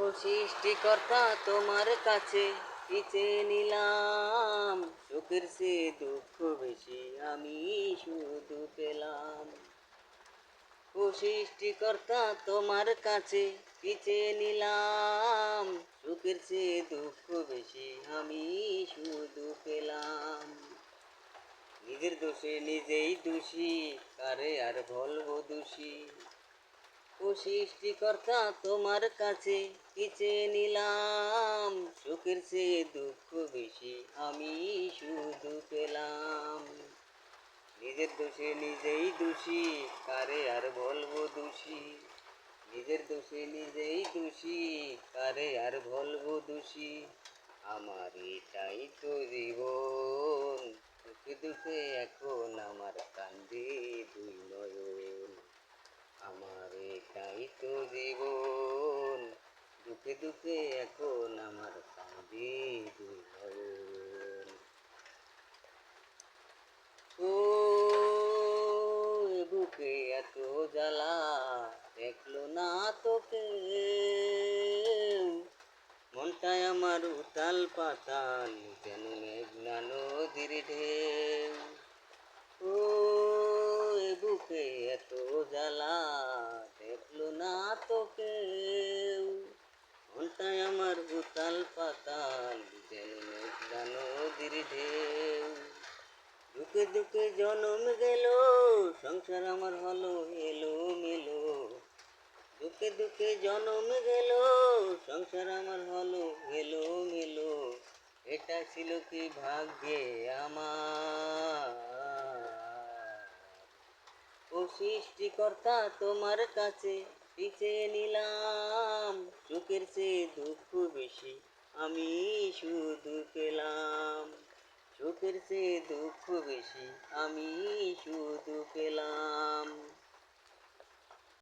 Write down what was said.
ও সৃষ্টিকর্তা তোমার কাছে পিছে নিলাম, সুখের সে দুঃখ বেশি আমি শুধু পেলাম। ও সৃষ্টিকর্তা তোমার কাছে পিছে নিলাম, সুখের সে দুঃখ বেশি আমি শুধু পেলাম। নিজের দোষে নিজেই দোষী, কারে আর বলবো দোষী। ও সৃষ্টিকর্তা তোমার কাছে পিছে নিলাম, সুখের চেয়ে দুঃখ বেশি আমি শুধু পেলাম। নিজের দোষে নিজেই দোষী, কারে আর বলবো দোষী। নিজের দোষে নিজেই দোষী, কারে আর বলবো দোষী। আমার এটাই তো জীবন, দুঃখে দুঃখে এখন আমার কান্দে দুই নয়ন। আমার এটাই তো জীবন, দুঃখে দুঃখে এখন আমার কান্দে দুই নয়ন। ও এ বুকে এত জ্বালা, দেখলো না তোকে, মনটায় আমার উতাল পাতাল, যেন মেঘনা নদীর ঢেউ। ও এ বুকে এত জ্বালা, দেখলো না তোকে, মনটায় আমার উতাল পাতাল, যেন মেঘনা নদীর ঢেউ। দুঃখে দুঃখে জনম গেল, সংসার আমার হলো এলো মেলো। দুঃখে দুঃখে জনম গেল, সংসার আমার হলো এলো মেলো। এটা ছিল কি ভাগ্যে আমার। ও সৃষ্টিকর্তা তোমার কাছে পিছে নিলাম, সুখের চেয়ে দুঃখ বেশি আমি শুধু পেলাম। সুখের চেয়ে দুঃখ বেশি আমি